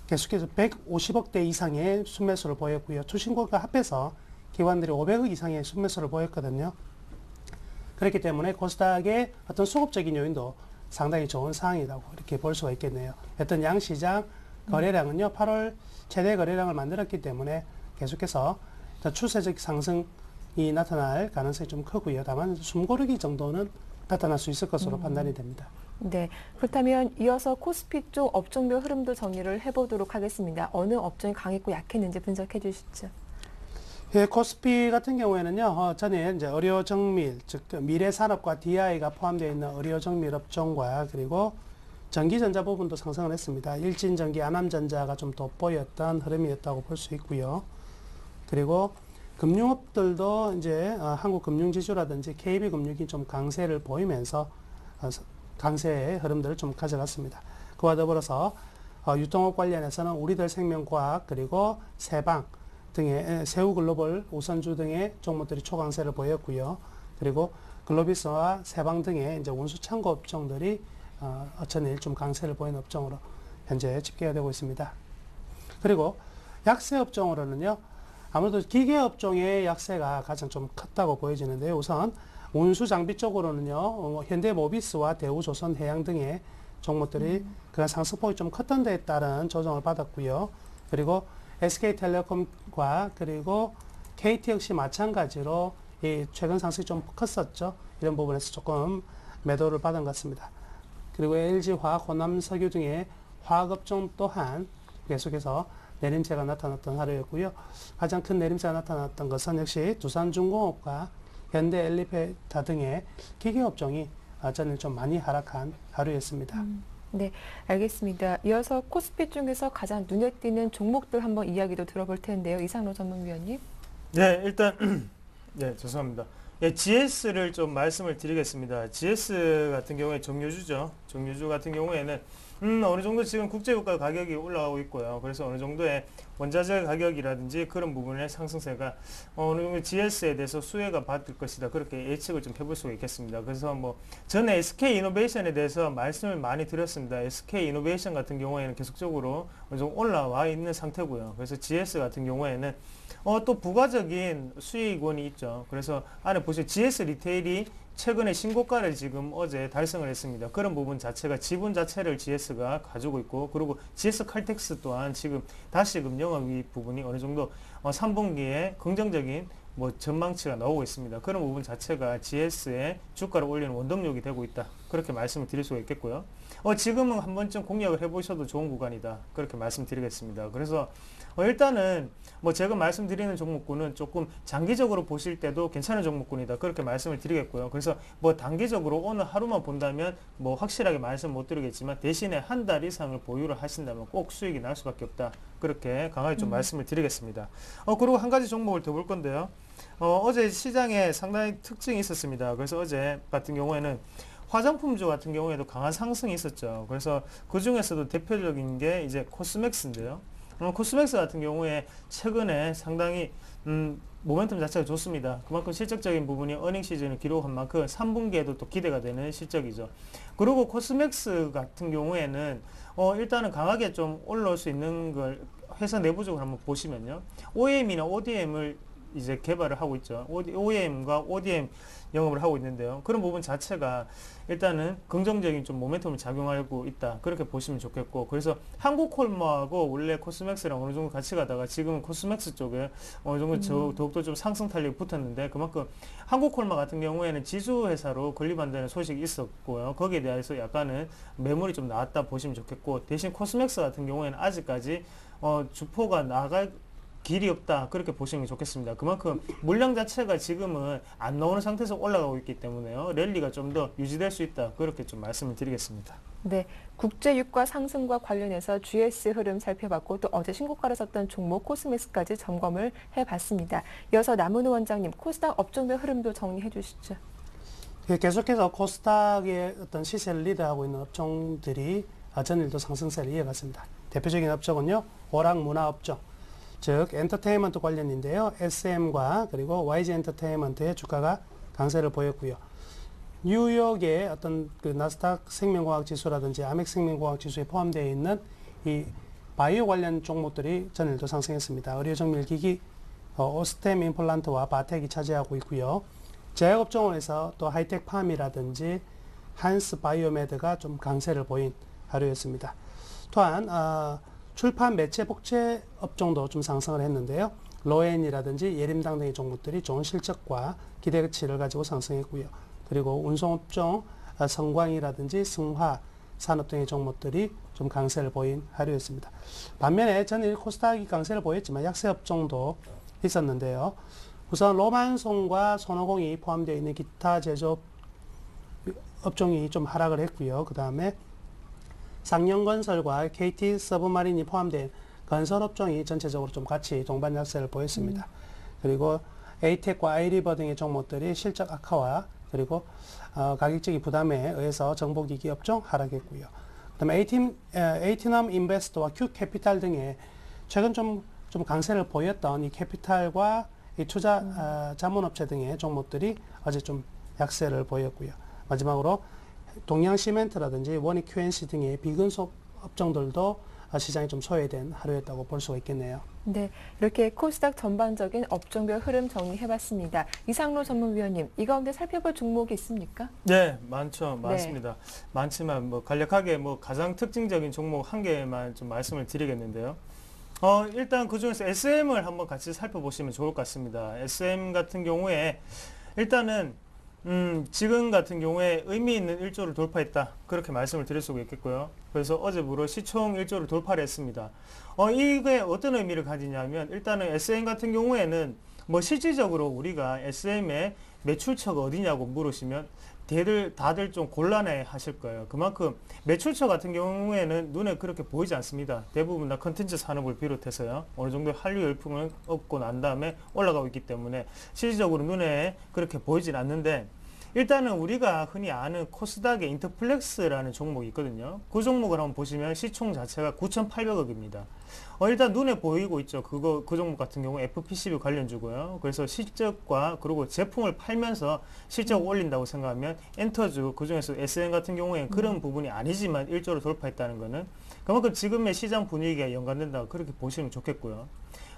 계속해서 150억대 이상의 순매수를 보였고요. 투신권과 합해서 기관들이 500억 이상의 순매수를 보였거든요. 그렇기 때문에 코스닥의 어떤 수급적인 요인도 상당히 좋은 상황이라고 이렇게 볼 수가 있겠네요. 어떤 양시장 거래량은요, 8월 최대 거래량을 만들었기 때문에 계속해서 추세적 상승이 나타날 가능성이 좀 크고요. 다만 숨고르기 정도는 나타날 수 있을 것으로 판단이 됩니다. 네, 그렇다면 이어서 코스피 쪽 업종별 흐름도 정리를 해보도록 하겠습니다. 어느 업종이 강했고 약했는지 분석해 주시죠. 예, 코스피 같은 경우에는요, 전에 이제 의료정밀, 즉 미래산업과 DI가 포함되어 있는 의료정밀 업종과 그리고 전기전자 부분도 상승을 했습니다. 일진전기, 안암전자가 좀 돋보였던 흐름이었다고 볼 수 있고요. 그리고 금융업들도 이제 한국금융지주라든지 KB금융이 좀 강세를 보이면서 강세의 흐름들을 좀 가져갔습니다. 그와 더불어서 유통업 관련해서는 우리들 생명과학 그리고 세방 등의 세우글로벌 우선주 등의 종목들이 초강세를 보였고요. 그리고 글로비스와 세방 등의 이제 운수창고 업종들이 전일 좀 강세를 보이는 업종으로 현재 집계가 되고 있습니다. 그리고 약세 업종으로는요, 아무래도 기계 업종의 약세가 가장 좀 컸다고 보여지는데요. 우선 운수 장비 쪽으로는요, 현대모비스와 대우조선해양 등의 종목들이 그간 상승폭이 좀 컸던 데에 따른 조정을 받았고요. 그리고 SK텔레콤과 그리고 KT 역시 마찬가지로 이 최근 상승이 좀 컸었죠. 이런 부분에서 조금 매도를 받은 것 같습니다. 그리고 LG화학, 호남석유 등의 화학업종 또한 계속해서 내림세가 나타났던 하루였고요. 가장 큰 내림세가 나타났던 것은 역시 두산중공업과 현대엘리베이터 등의 기계업종이 전일 좀 많이 하락한 하루였습니다. 네, 알겠습니다. 이어서 코스피 중에서 가장 눈에 띄는 종목들 한번 이야기도 들어볼 텐데요. 이상로 전문위원님. 네, 일단 네, 죄송합니다. 예, GS를 좀 말씀을 드리겠습니다. GS 같은 경우에 정유주죠. 정유주 같은 경우에는 어느 정도 지금 국제유가 가격이 올라가고 있고요. 그래서 어느 정도의 원자재 가격이라든지 그런 부분의 상승세가 어느 정도 GS에 대해서 수혜가 받을 것이다. 그렇게 예측을 좀 해볼 수가 있겠습니다. 그래서 뭐 전에 SK 이노베이션에 대해서 말씀을 많이 드렸습니다. SK 이노베이션 같은 경우에는 계속적으로 어느 정도 올라와 있는 상태고요. 그래서 GS 같은 경우에는 또 부가적인 수익원이 있죠. 그래서 안에 보시면 GS 리테일이 최근에 신고가를 지금 어제 달성을 했습니다. 그런 부분 자체가 지분 자체를 GS가 가지고 있고, 그리고 GS 칼텍스 또한 지금 다시금 영업이익 부분이 어느 정도 3분기에 긍정적인 뭐 전망치가 나오고 있습니다. 그런 부분 자체가 GS의 주가를 올리는 원동력이 되고 있다. 그렇게 말씀을 드릴 수가 있겠고요. 지금은 한 번쯤 공략을 해보셔도 좋은 구간이다. 그렇게 말씀드리겠습니다. 그래서 일단은 뭐 제가 말씀드리는 종목군은 조금 장기적으로 보실 때도 괜찮은 종목군이다. 그렇게 말씀을 드리겠고요. 그래서 뭐 단기적으로 오늘 하루만 본다면 뭐 확실하게 말씀 못 드리겠지만, 대신에 한 달 이상을 보유를 하신다면 꼭 수익이 날 수밖에 없다. 그렇게 강하게 좀 말씀을 드리겠습니다. 그리고 한 가지 종목을 더 볼 건데요. 어제 시장에 상당히 특징이 있었습니다. 그래서 어제 같은 경우에는 화장품주 같은 경우에도 강한 상승이 있었죠. 그래서 그 중에서도 대표적인 게 이제 코스맥스인데요. 코스맥스 같은 경우에 최근에 상당히 모멘텀 자체가 좋습니다. 그만큼 실적적인 부분이 어닝 시즌을 기록한 만큼 3분기에도 또 기대가 되는 실적이죠. 그리고 코스맥스 같은 경우에는 일단은 강하게 좀 올라올 수 있는 걸 회사 내부적으로 한번 보시면요. OEM이나 ODM을 이제 개발을 하고 있죠. OEM과 ODM 영업을 하고 있는데요. 그런 부분 자체가 일단은 긍정적인 좀 모멘텀을 작용하고 있다. 그렇게 보시면 좋겠고, 그래서 한국콜마하고 원래 코스맥스랑 어느 정도 같이 가다가 지금은 코스맥스 쪽에 어느 정도 더욱더 좀 상승 탄력이 붙었는데, 그만큼 한국콜마 같은 경우에는 지주회사로 건립한다는 소식이 있었고요. 거기에 대해서 약간은 매물이 좀 나왔다 보시면 좋겠고, 대신 코스맥스 같은 경우에는 아직까지 주포가 나갈 길이 없다. 그렇게 보시면 좋겠습니다. 그만큼 물량 자체가 지금은 안 나오는 상태에서 올라가고 있기 때문에요. 랠리가 좀 더 유지될 수 있다. 그렇게 좀 말씀을 드리겠습니다. 네, 국제유가 상승과 관련해서 GS 흐름 살펴봤고, 또 어제 신고가를 썼던 종목 코스맥스까지 점검을 해봤습니다. 이어서 남은우 원장님, 코스닥 업종별 흐름도 정리해 주시죠. 계속해서 코스닥의 어떤 시세를 리드하고 있는 업종들이 전일도 상승세를 이어갔습니다. 대표적인 업종은요, 오락문화업종, 즉 엔터테인먼트 관련인데요. SM과 그리고 YG 엔터테인먼트의 주가가 강세를 보였고요. 뉴욕의 어떤 그 나스닥 생명공학 지수라든지 아멕 생명공학 지수에 포함되어 있는 이 바이오 관련 종목들이 전일도 상승했습니다. 의료정밀기기, 오스템 임플란트와 바텍이 차지하고 있고요. 제약업종에서 또 하이텍팜이라든지 한스 바이오메드가 좀 강세를 보인 하루였습니다. 또한 출판 매체 복제 업종도 좀 상승을 했는데요. 로엔이라든지 예림당 등의 종목들이 좋은 실적과 기대치를 가지고 상승했고요. 그리고 운송업종 성광이라든지 승화 산업 등의 종목들이 좀 강세를 보인 하루였습니다. 반면에 전일 코스닥이 강세를 보였지만 약세 업종도 있었는데요. 우선 로만송과 손오공이 포함되어 있는 기타 제조업 업종이 좀 하락을 했고요. 그 다음에 상영건설과 KT 서브마린이 포함된 건설업종이 전체적으로 좀 같이 동반 약세를 보였습니다. 그리고 에이텍과 아이리버 등의 종목들이 실적 악화와 그리고 가격적인 부담에 의해서 정보기기 업종 하락했고요. 그다음에 에이티넘 인베스트와 큐캐피탈 등의 최근 좀 강세를 보였던 이 캐피탈과 이 투자 자문업체 등의 종목들이 어제 좀 약세를 보였고요. 마지막으로 동양시멘트라든지 원익 QNC 등의 비근속 업종들도 시장이 좀 소외된 하루였다고 볼 수가 있겠네요. 네, 이렇게 코스닥 전반적인 업종별 흐름 정리해봤습니다. 이상로 전문위원님, 이 가운데 살펴볼 종목이 있습니까? 네, 많습니다. 많지만 뭐 간략하게 뭐 가장 특징적인 종목 한 개만 좀 말씀을 드리겠는데요. 일단 그 중에서 SM을 한번 같이 살펴보시면 좋을 것 같습니다. SM 같은 경우에 일단은 지금 같은 경우에 의미 있는 1조를 돌파했다. 그렇게 말씀을 드릴 수가 있겠고요. 그래서 어제부로 시총 1조를 돌파를 했습니다. 이게 어떤 의미를 가지냐면, 일단은 SM 같은 경우에는 뭐 실질적으로 우리가 SM의 매출처가 어디냐고 물으시면 다들 좀 곤란해 하실 거예요. 그만큼 매출처 같은 경우에는 눈에 그렇게 보이지 않습니다. 대부분 다 컨텐츠 산업을 비롯해서요. 어느 정도 한류 열풍을 얻고 난 다음에 올라가고 있기 때문에 실질적으로 눈에 그렇게 보이진 않는데, 일단은 우리가 흔히 아는 코스닥의 인터플렉스라는 종목이 있거든요. 그 종목을 한번 보시면 시총 자체가 9,800억입니다. 일단 눈에 보이고 있죠. 그 종목 같은 경우 FPCB 관련주고요. 그래서 실적과 그리고 제품을 팔면서 실적 올린다고 생각하면 엔터주, 그중에서 SN 같은 경우에는 그런 부분이 아니지만 1조를 돌파했다는 거는 그만큼 지금의 시장 분위기가 연관된다, 그렇게 보시면 좋겠고요.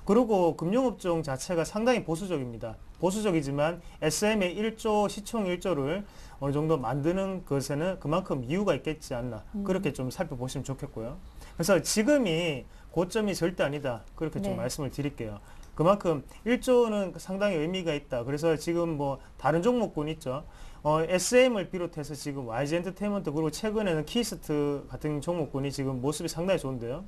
그리고 금융업종 자체가 상당히 보수적입니다. 보수적이지만 SM의 1조, 시총 1조를 어느 정도 만드는 것에는 그만큼 이유가 있겠지 않나, 그렇게 좀 살펴보시면 좋겠고요. 그래서 지금이 고점이 절대 아니다, 그렇게 좀 네. 말씀을 드릴게요. 그만큼 1조는 상당히 의미가 있다. 그래서 지금 뭐 다른 종목군 있죠. SM을 비롯해서 지금 YG 엔터테인먼트, 그리고 최근에는 키스트 같은 종목군이 지금 모습이 상당히 좋은데요.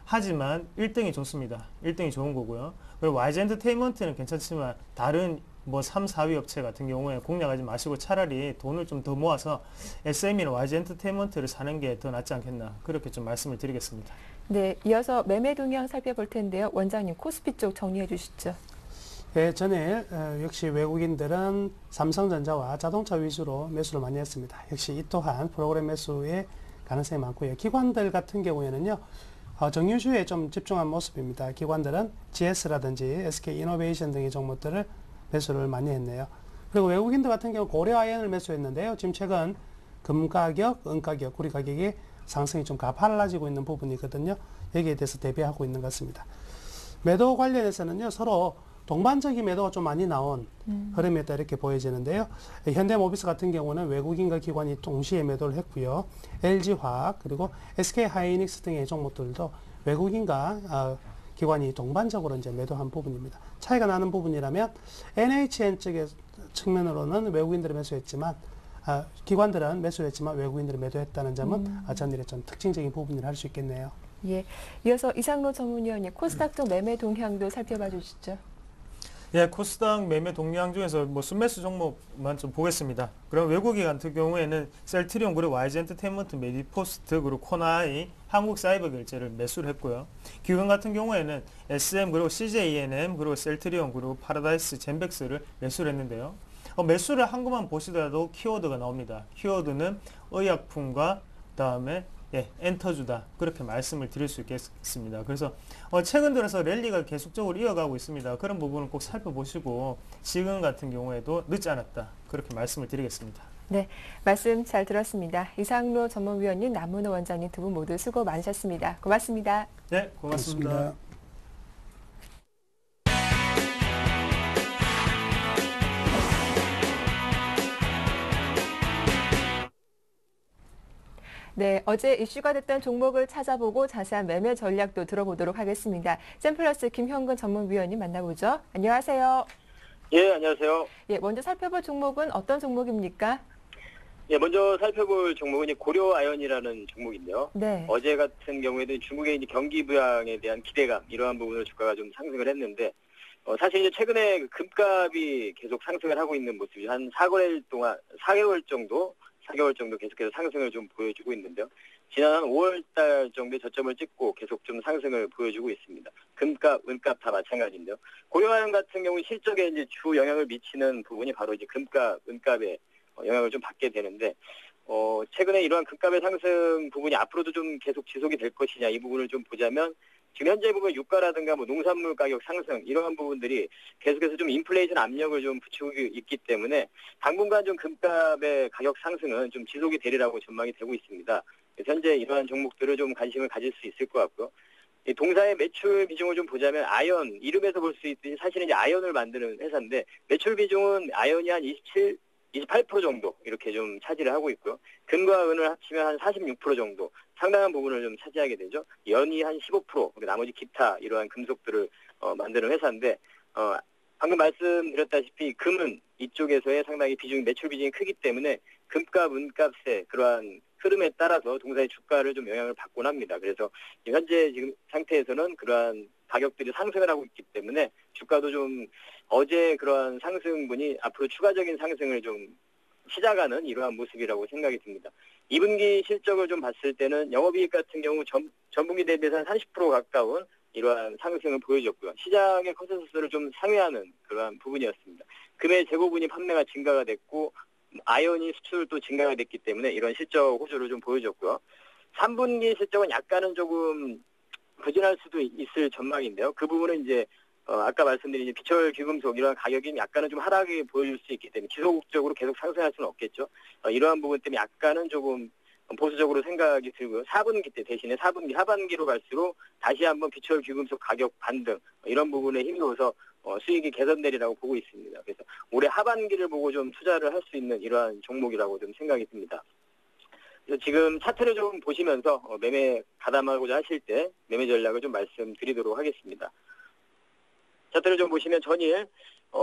하지만 1등이 좋습니다. 1등이 좋은 거고요. 그리고 YG 엔터테인먼트는 괜찮지만 다른 뭐 3, 4위 업체 같은 경우에 공략하지 마시고 차라리 돈을 좀 더 모아서 SM이나 YG 엔터테인먼트를 사는 게 더 낫지 않겠나, 그렇게 좀 말씀을 드리겠습니다. 네, 이어서 매매 동향 살펴볼 텐데요. 원장님, 코스피 쪽 정리해 주시죠. 예, 전에 역시 외국인들은 삼성전자와 자동차 위주로 매수를 많이 했습니다. 역시 이 또한 프로그램 매수의 가능성이 많고요. 기관들 같은 경우에는요, 정유주에 좀 집중한 모습입니다. 기관들은 GS라든지 SK이노베이션 등의 종목들을 매수를 많이 했네요. 그리고 외국인들 같은 경우 고려아연을 매수했는데요. 지금 최근 금 가격, 은 가격, 구리 가격이 상승이 좀 가팔라지고 있는 부분이거든요. 여기에 대해서 대비하고 있는 것 같습니다. 매도 관련해서는요, 서로 동반적인 매도가 좀 많이 나온 흐름이었다, 이렇게 보여지는데요. 현대모비스 같은 경우는 외국인과 기관이 동시에 매도를 했고요. LG화학 그리고 SK하이닉스 등의 종목들도 외국인과 기관이 동반적으로 이제 매도한 부분입니다. 차이가 나는 부분이라면 NHN 쪽의 측면으로는 외국인들이 매수했지만 기관들은 매수했지만 외국인들이 매도했다는 점은 전일의 좀 특징적인 부분이라 할 수 있겠네요. 예, 이어서 이상로 전문위원님, 코스닥 쪽 매매 동향도 살펴봐 주시죠. 예, 코스닥 매매 동향 중에서 뭐 순매수 종목만 좀 보겠습니다. 그럼 외국인 같은 경우에는 셀트리온, 그리고 YG 엔터테인먼트, 메디포스트, 그리고 코나이, 한국사이버결제를 매수를 했고요. 기관 같은 경우에는 SM, 그리고 CJENM, 그리고 셀트리온, 그리고 파라다이스, 젠백스를 매수를 했는데요. 매수를 한 것만 보시더라도 키워드가 나옵니다. 키워드는 의약품과 그다음에 엔터주다, 그렇게 말씀을 드릴 수 있겠습니다. 그래서 최근 들어서 랠리가 계속적으로 이어가고 있습니다. 그런 부분을 꼭 살펴보시고 지금 같은 경우에도 늦지 않았다, 그렇게 말씀을 드리겠습니다. 네, 말씀 잘 들었습니다. 이상로 전문위원님, 남문호 원장님 두 분 모두 수고 많으셨습니다. 고맙습니다. 네, 고맙습니다. 고맙습니다. 네, 어제 이슈가 됐던 종목을 찾아보고 자세한 매매 전략도 들어보도록 하겠습니다. 샘플러스 김형근 전문위원님 만나보죠. 안녕하세요. 예, 안녕하세요. 예, 먼저 살펴볼 종목은 어떤 종목입니까? 예, 먼저 살펴볼 종목은 고려아연이라는 종목인데요. 네. 어제 같은 경우에도 중국의 이제 경기 부양에 대한 기대감, 이러한 부분으로 주가가 좀 상승을 했는데, 사실 이제 최근에 금값이 계속 상승을 하고 있는 모습이죠. 한 4개월 정도 계속해서 상승을 좀 보여주고 있는데요. 지난 한 5월달 정도에 저점을 찍고 계속 좀 상승을 보여주고 있습니다. 금값, 은값 다 마찬가지인데요. 고려아연 같은 경우 실적에 이제 주 영향을 미치는 부분이 바로 이제 금값, 은값에 영향을 좀 받게 되는데, 최근에 이러한 금값의 상승 부분이 앞으로도 좀 계속 지속이 될 것이냐, 이 부분을 좀 보자면, 지금 현재 보면 유가라든가 뭐 농산물 가격 상승, 이러한 부분들이 계속해서 좀 인플레이션 압력을 좀 붙이고 있기 때문에 당분간 좀 금값의 가격 상승은 좀 지속이 되리라고 전망이 되고 있습니다. 현재 이러한 종목들을 좀 관심을 가질 수 있을 것 같고요. 이 동사의 매출 비중을 좀 보자면 아연, 이름에서 볼 수 있듯이 사실은 이제 아연을 만드는 회사인데, 매출 비중은 아연이 한 28% 정도 이렇게 좀 차지를 하고 있고요. 금과 은을 합치면 한 46% 정도, 상당한 부분을 좀 차지하게 되죠. 연이 한 15%, 나머지 기타 이러한 금속들을 만드는 회사인데, 방금 말씀드렸다시피 금은 이쪽에서의 상당히 매출 비중이 크기 때문에 금값, 은값의 그러한 흐름에 따라서 동사의 주가를 좀 영향을 받곤 합니다. 그래서 현재 지금 상태에서는 그러한 가격들이 상승을 하고 있기 때문에 주가도 좀 어제 그러한 상승분이 앞으로 추가적인 상승을 좀 시작하는 이러한 모습이라고 생각이 듭니다. 2분기 실적을 좀 봤을 때는 영업이익 같은 경우 전분기 대비해서 한 30% 가까운 이러한 상승을 보여줬고요. 시장의 컨센서스를 좀 상회하는 그러한 부분이었습니다. 금의 재고분이 판매가 증가가 됐고, 아연이 수출도 증가가 됐기 때문에 이런 실적 호조를 좀 보여줬고요. 3분기 실적은 약간은 조금 부진할 수도 있을 전망인데요. 그 부분은 이제 아까 말씀드린 비철 귀금속 이런 가격이 약간은 좀 하락이 보여줄 수 있기 때문에 지속적으로 계속 상승할 수는 없겠죠. 이러한 부분 때문에 약간은 조금 보수적으로 생각이 들고요. 4분기 때 대신에 4분기 하반기로 갈수록 다시 한번 비철 귀금속 가격 반등 이런 부분에 힘입어서 수익이 개선되리라고 보고 있습니다. 그래서 올해 하반기를 보고 좀 투자를 할 수 있는 이러한 종목이라고 좀 생각이 듭니다. 그래서 지금 차트를 좀 보시면서 매매 가담하고자 하실 때 매매 전략을 좀 말씀드리도록 하겠습니다. 차트를 좀 보시면 전일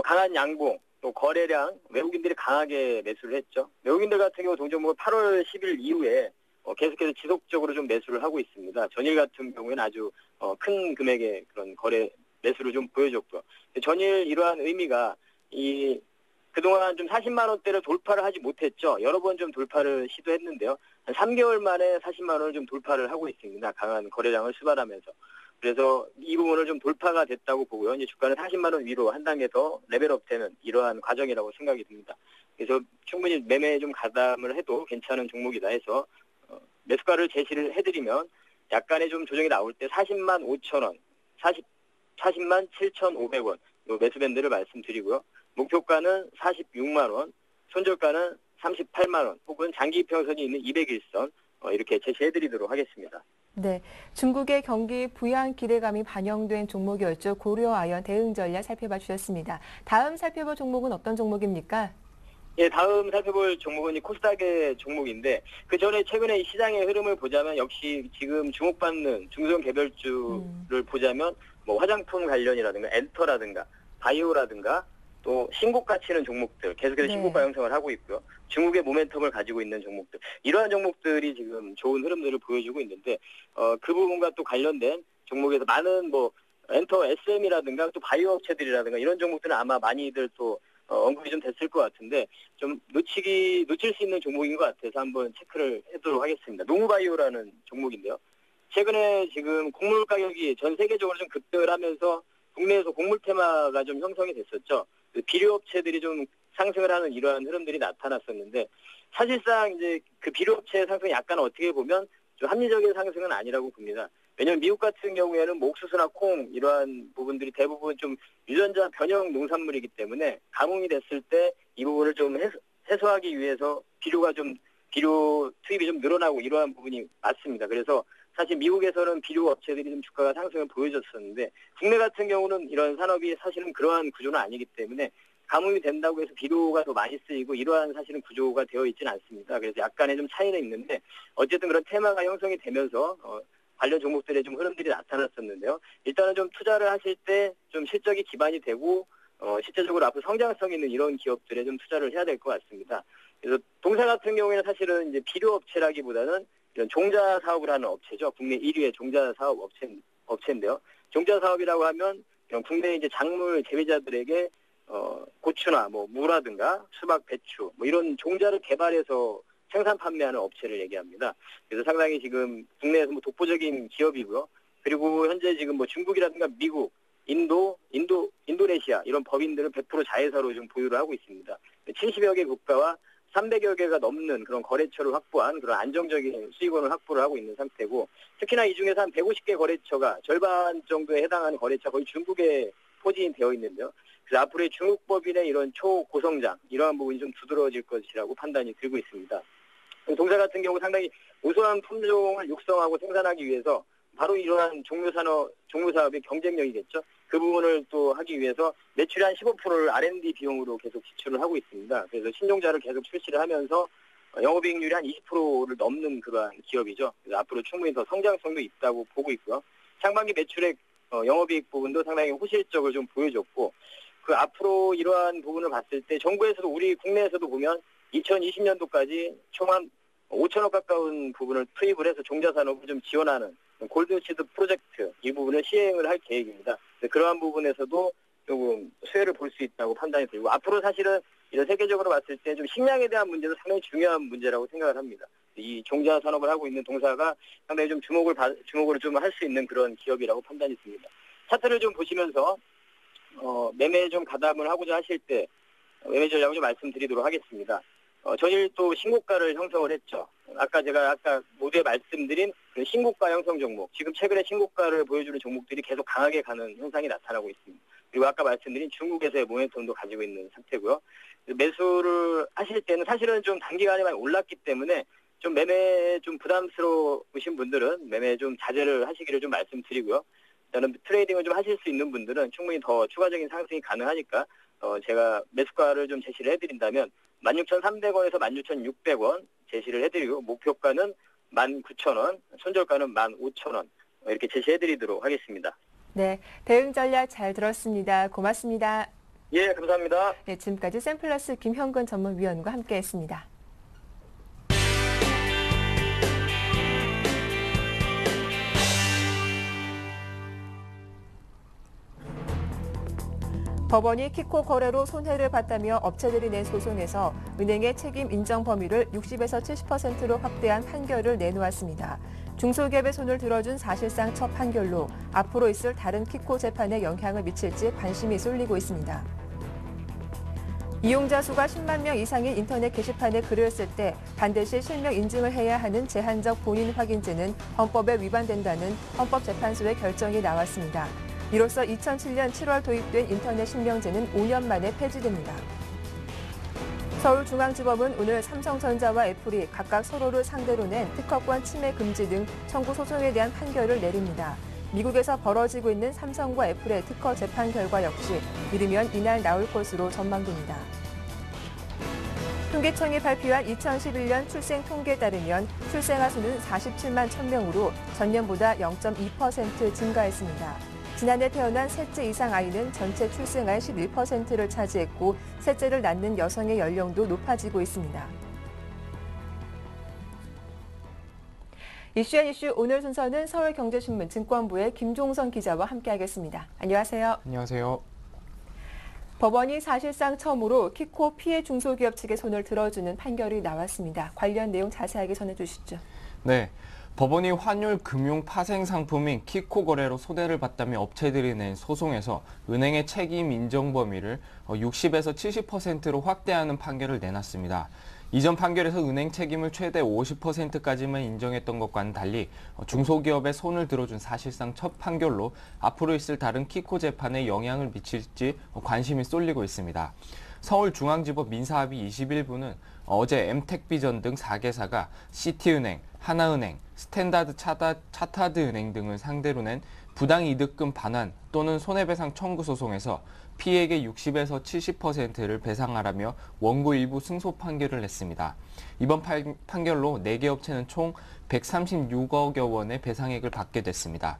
강한 양봉, 또 거래량, 외국인들이 강하게 매수를 했죠. 외국인들 같은 경우 동종목은 8월 10일 이후에 계속해서 지속적으로 좀 매수를 하고 있습니다. 전일 같은 경우에는 아주 큰 금액의 그런 거래 매수를 좀 보여줬고요. 전일 이러한 의미가 그동안 좀 40만 원대를 돌파를 하지 못했죠. 여러 번 좀 돌파를 시도했는데요. 한 3개월 만에 40만 원을 좀 돌파를 하고 있습니다. 강한 거래량을 수반하면서. 그래서 이 부분을 좀 돌파가 됐다고 보고요. 이제 주가는 40만 원 위로 한 단계 더 레벨업되는 이러한 과정이라고 생각이 듭니다. 그래서 충분히 매매에 좀 가담을 해도 괜찮은 종목이다 해서 매수가를 제시를 해드리면 약간의 좀 조정이 나올 때 40만 5천 원, 40만 7,500원 요 매수 밴드를 말씀드리고요. 목표가는 46만 원, 손절가는 38만 원 혹은 장기 평선이 있는 201선 이렇게 제시해드리도록 하겠습니다. 네, 중국의 경기 부양 기대감이 반영된 종목이었죠. 고려아연 대응 전략 살펴봐 주셨습니다. 다음 살펴볼 종목은 어떤 종목입니까? 예, 다음 살펴볼 종목은 코스닥의 종목인데 그 전에 최근에 시장의 흐름을 보자면 역시 지금 주목받는 중소형 개별주를 보자면 뭐 화장품 관련이라든가 엔터라든가 바이오라든가 또 신고가 치는 종목들 계속해서 네. 신고가 형성을 하고 있고요. 중국의 모멘텀을 가지고 있는 종목들 이러한 종목들이 지금 좋은 흐름들을 보여주고 있는데 그 부분과 또 관련된 종목에서 많은 뭐 엔터 SM이라든가 또 바이오 업체들이라든가 이런 종목들은 아마 많이들 또 언급이 좀 됐을 것 같은데 좀 놓칠 수 있는 종목인 것 같아서 한번 체크를 해보도록 하겠습니다. 농우바이오라는 종목인데요. 최근에 지금 곡물 가격이 전 세계적으로 좀 급등을 하면서 국내에서 곡물 테마가 좀 형성이 됐었죠. 비료업체들이 좀 상승을 하는 이러한 흐름들이 나타났었는데 사실상 이제 그 비료업체 상승이 약간 어떻게 보면 좀 합리적인 상승은 아니라고 봅니다. 왜냐하면 미국 같은 경우에는 뭐 옥수수나 콩 이러한 부분들이 대부분 좀 유전자 변형 농산물이기 때문에 가뭄이 됐을 때 이 부분을 좀 해소하기 위해서 비료 투입이 좀 늘어나고 이러한 부분이 맞습니다. 그래서 사실 미국에서는 비료 업체들이 좀 주가가 상승을 보여줬었는데 국내 같은 경우는 이런 산업이 사실은 그러한 구조는 아니기 때문에 가뭄이 된다고 해서 비료가 더 많이 쓰이고 이러한 사실은 구조가 되어 있지는 않습니다. 그래서 약간의 좀 차이는 있는데 어쨌든 그런 테마가 형성이 되면서 관련 종목들의 좀 흐름들이 나타났었는데요. 일단은 좀 투자를 하실 때 좀 실적이 기반이 되고 실제적으로 앞으로 성장성 있는 이런 기업들에 좀 투자를 해야 될 것 같습니다. 그래서 동사 같은 경우에는 사실은 이제 비료 업체라기보다는 이런 종자 사업을 하는 업체죠. 국내 1위의 종자 사업 업체인데요. 종자 사업이라고 하면 국내 이제 작물 재배자들에게 고추나 뭐 무라든가 수박, 배추 뭐 이런 종자를 개발해서 생산 판매하는 업체를 얘기합니다. 그래서 상당히 지금 국내에서 뭐 독보적인 기업이고요. 그리고 현재 지금 뭐 중국이라든가 미국, 인도네시아 이런 법인들은 100% 자회사로 좀 보유를 하고 있습니다. 70여 개 국가와 300여 개가 넘는 그런 거래처를 확보한 그런 안정적인 수익원을 확보를 하고 있는 상태고 특히나 이 중에서 한 150개 거래처가 절반 정도에 해당하는 거래처가 거의 중국에 포진이 되어 있는데요. 그래서 앞으로의 중국 법인의 이런 초고성장 이러한 부분이 좀 두드러질 것이라고 판단이 들고 있습니다. 동사 같은 경우 상당히 우수한 품종을 육성하고 생산하기 위해서 바로 이러한 종묘사업의 경쟁력이겠죠. 그 부분을 또 하기 위해서 매출의 한 15%를 R&D 비용으로 계속 지출을 하고 있습니다. 그래서 신종자를 계속 출시를 하면서 영업이익률이 한 20%를 넘는 그러한 기업이죠. 그래서 앞으로 충분히 더 성장성도 있다고 보고 있고요. 상반기 매출액 영업이익 부분도 상당히 호실적을 좀 보여줬고 그 앞으로 이러한 부분을 봤을 때 정부에서도 우리 국내에서도 보면 2020년도까지 총 한 5천억 가까운 부분을 투입을 해서 종자산업을 좀 지원하는 골든시드 프로젝트 이 부분을 시행을 할 계획입니다. 그러한 부분에서도 조금 수혜를 볼 수 있다고 판단이 들고 앞으로 사실은 이런 세계적으로 봤을 때 좀 식량에 대한 문제도 상당히 중요한 문제라고 생각을 합니다. 이 종자 산업을 하고 있는 동사가 상당히 좀 주목을 좀 할 수 있는 그런 기업이라고 판단이 듭니다. 차트를 좀 보시면서 매매에 좀 가담을 하고자 하실 때 매매 전략을 좀 말씀드리도록 하겠습니다. 전일 또 신고가를 형성을 했죠. 제가 모두에 말씀드린 그 신고가 형성 종목, 지금 최근에 신고가를 보여주는 종목들이 계속 강하게 가는 현상이 나타나고 있습니다. 그리고 아까 말씀드린 중국에서의 모멘텀도 가지고 있는 상태고요. 매수를 하실 때는 사실은 좀 단기간에 많이 올랐기 때문에 좀 매매 좀 부담스러우신 분들은 매매 좀 자제를 하시기를 좀 말씀드리고요. 저는 트레이딩을 좀 하실 수 있는 분들은 충분히 더 추가적인 상승이 가능하니까 제가 매수가를 좀 제시를 해드린다면 16,300원에서 16,600원 제시를 해드리고 목표가는 19,000원, 손절가는 15,000원 이렇게 제시해드리도록 하겠습니다. 네, 대응 전략 잘 들었습니다. 고맙습니다. 예, 감사합니다. 네, 지금까지 샘플러스 김형근 전문위원과 함께했습니다. 법원이 키코 거래로 손해를 봤다며 업체들이 낸 소송에서 은행의 책임 인정 범위를 60에서 70%로 확대한 판결을 내놓았습니다. 중소기업의 손을 들어준 사실상 첫 판결로 앞으로 있을 다른 키코 재판에 영향을 미칠지 관심이 쏠리고 있습니다. 이용자 수가 10만 명 이상인 인터넷 게시판에 글을 쓸 때 반드시 실명 인증을 해야 하는 제한적 본인 확인제는 헌법에 위반된다는 헌법재판소의 결정이 나왔습니다. 이로써 2007년 7월 도입된 인터넷 실명제는 5년 만에 폐지됩니다. 서울중앙지법은 오늘 삼성전자와 애플이 각각 서로를 상대로 낸 특허권 침해 금지 등 청구 소송에 대한 판결을 내립니다. 미국에서 벌어지고 있는 삼성과 애플의 특허 재판 결과 역시 이르면 이날 나올 것으로 전망됩니다. 통계청이 발표한 2011년 출생 통계에 따르면 출생아 수는 47만 1000명으로 전년보다 0.2% 증가했습니다. 지난해 태어난 셋째 이상 아이는 전체 출생아의 11%를 차지했고 셋째를 낳는 여성의 연령도 높아지고 있습니다. 이슈앤이슈 오늘 순서는 서울경제신문 증권부의 김종선 기자와 함께하겠습니다. 안녕하세요. 안녕하세요. 법원이 사실상 처음으로 키코 피해 중소기업 측의 손을 들어주는 판결이 나왔습니다. 관련 내용 자세하게 전해주시죠. 네. 법원이 환율 금융 파생 상품인 키코 거래로 손해를 봤다며 업체들이 낸 소송에서 은행의 책임 인정 범위를 60에서 70%로 확대하는 판결을 내놨습니다. 이전 판결에서 은행 책임을 최대 50%까지만 인정했던 것과는 달리 중소기업의 손을 들어준 사실상 첫 판결로 앞으로 있을 다른 키코 재판에 영향을 미칠지 관심이 쏠리고 있습니다. 서울중앙지법 민사합의 21부는 어제 엠텍비전 등 4개사가 시티은행, 하나은행, 스탠다드 차타드은행 등을 상대로 낸 부당이득금 반환 또는 손해배상 청구 소송에서 피해액의 60에서 70%를 배상하라며 원고 일부 승소 판결을 냈습니다. 이번 판결로 4개 업체는 총 136억여 원의 배상액을 받게 됐습니다.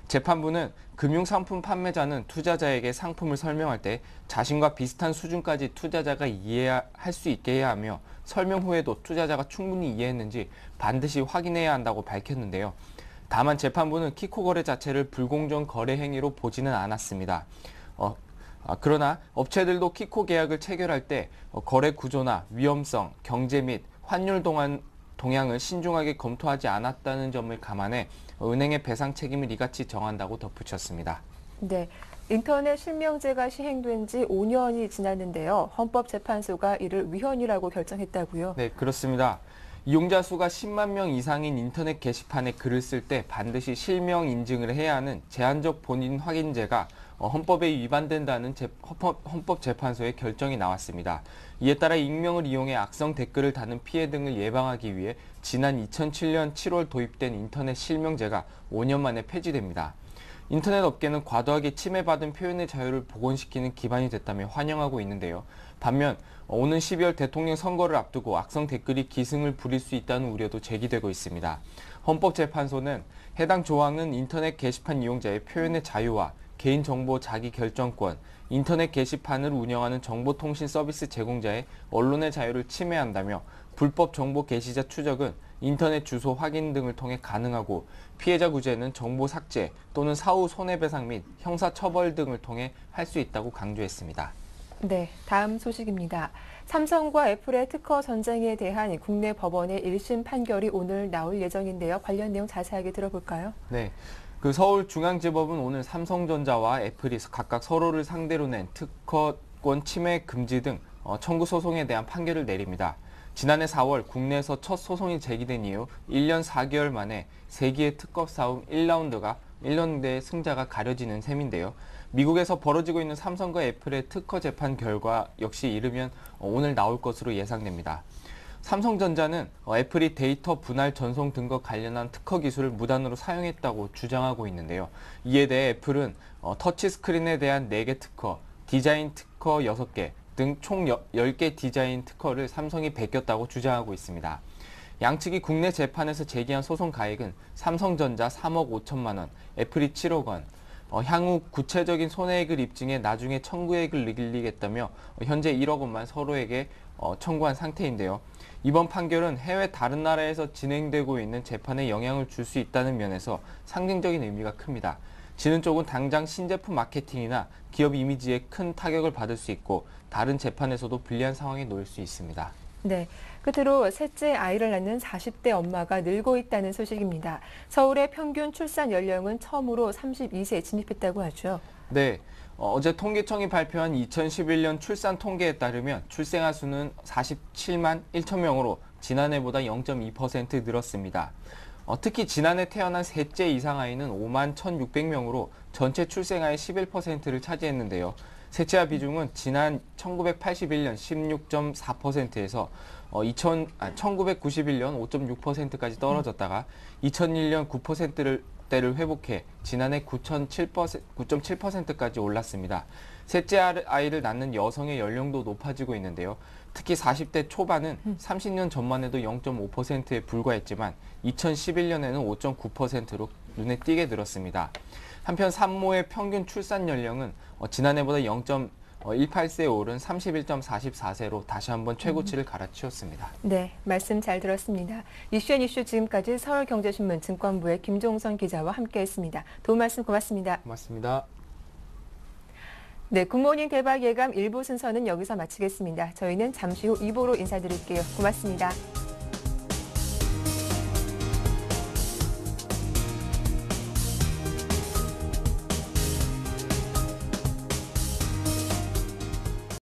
재판부는 금융상품 판매자는 투자자에게 상품을 설명할 때 자신과 비슷한 수준까지 투자자가 이해할 수 있게 해야 하며 설명 후에도 투자자가 충분히 이해했는지 반드시 확인해야 한다고 밝혔는데요. 다만 재판부는 키코 거래 자체를 불공정 거래 행위로 보지는 않았습니다. 그러나 업체들도 키코 계약을 체결할 때 거래 구조나 위험성, 경제 및 환율 동향을 신중하게 검토하지 않았다는 점을 감안해 은행의 배상 책임을 이같이 정한다고 덧붙였습니다. 네, 인터넷 실명제가 시행된 지 5년이 지났는데요. 헌법재판소가 이를 위헌이라고 결정했다고요? 네, 그렇습니다. 이용자 수가 10만 명 이상인 인터넷 게시판에 글을 쓸 때 반드시 실명 인증을 해야 하는 제한적 본인 확인제가 헌법에 위반된다는 헌법재판소의 결정이 나왔습니다. 이에 따라 익명을 이용해 악성 댓글을 다는 피해 등을 예방하기 위해 지난 2007년 7월 도입된 인터넷 실명제가 5년 만에 폐지됩니다. 인터넷 업계는 과도하게 침해받은 표현의 자유를 복원시키는 기반이 됐다며 환영하고 있는데요. 반면 오는 12월 대통령 선거를 앞두고 악성 댓글이 기승을 부릴 수 있다는 우려도 제기되고 있습니다. 헌법재판소는 해당 조항은 인터넷 게시판 이용자의 표현의 자유와 개인정보 자기결정권, 인터넷 게시판을 운영하는 정보통신 서비스 제공자의 언론의 자유를 침해한다며 불법 정보 게시자 추적은 인터넷 주소 확인 등을 통해 가능하고 피해자 구제는 정보 삭제 또는 사후 손해배상 및 형사처벌 등을 통해 할 수 있다고 강조했습니다. 네, 다음 소식입니다. 삼성과 애플의 특허 전쟁에 대한 국내 법원의 1심 판결이 오늘 나올 예정인데요. 관련 내용 자세하게 들어볼까요? 네. 서울중앙지법은 오늘 삼성전자와 애플이 각각 서로를 상대로 낸 특허권 침해 금지 등 청구 소송에 대한 판결을 내립니다. 지난해 4월 국내에서 첫 소송이 제기된 이후 1년 4개월 만에 세기의 특허 싸움 1라운드의 승자가 가려지는 셈인데요. 미국에서 벌어지고 있는 삼성과 애플의 특허 재판 결과 역시 이르면 오늘 나올 것으로 예상됩니다. 삼성전자는 애플이 데이터 분할 전송 등과 관련한 특허 기술을 무단으로 사용했다고 주장하고 있는데요. 이에 대해 애플은 터치스크린에 대한 4개 특허, 디자인 특허 6개 등 총 10개 디자인 특허를 삼성이 베꼈다고 주장하고 있습니다. 양측이 국내 재판에서 제기한 소송 가액은 삼성전자 3억 5천만 원, 애플이 7억 원, 향후 구체적인 손해액을 입증해 나중에 청구액을 늘리겠다며 현재 1억 원만 서로에게 청구한 상태인데요. 이번 판결은 해외 다른 나라에서 진행되고 있는 재판에 영향을 줄 수 있다는 면에서 상징적인 의미가 큽니다. 지는 쪽은 당장 신제품 마케팅이나 기업 이미지에 큰 타격을 받을 수 있고 다른 재판에서도 불리한 상황에 놓일 수 있습니다. 네. 끝으로 셋째 아이를 낳는 40대 엄마가 늘고 있다는 소식입니다. 서울의 평균 출산 연령은 처음으로 32세에 진입했다고 하죠. 네. 어제 통계청이 발표한 2011년 출산 통계에 따르면 출생아 수는 47만 1천 명으로 지난해보다 0.2% 늘었습니다. 특히 지난해 태어난 셋째 이상 아이는 5만 1,600명으로 전체 출생아의 11%를 차지했는데요. 셋째아 비중은 지난 1981년 16.4%에서 1991년 5.6%까지 떨어졌다가 2001년 9%대를 회복해 지난해 9.7%까지 올랐습니다. 셋째 아이를 낳는 여성의 연령도 높아지고 있는데요. 특히 40대 초반은 30년 전만 해도 0.5%에 불과했지만 2011년에는 5.9%로 눈에 띄게 늘었습니다. 한편 산모의 평균 출산 연령은 지난해보다 0.18세 오른 31.44세로 다시 한번 최고치를 갈아치웠습니다. 네, 말씀 잘 들었습니다. 이슈앤이슈 지금까지 서울경제신문 증권부의 김종선 기자와 함께했습니다. 도움 말씀 고맙습니다. 고맙습니다. 네, 굿모닝 대박 예감 1부 순서는 여기서 마치겠습니다. 저희는 잠시 후 2부로 인사드릴게요. 고맙습니다.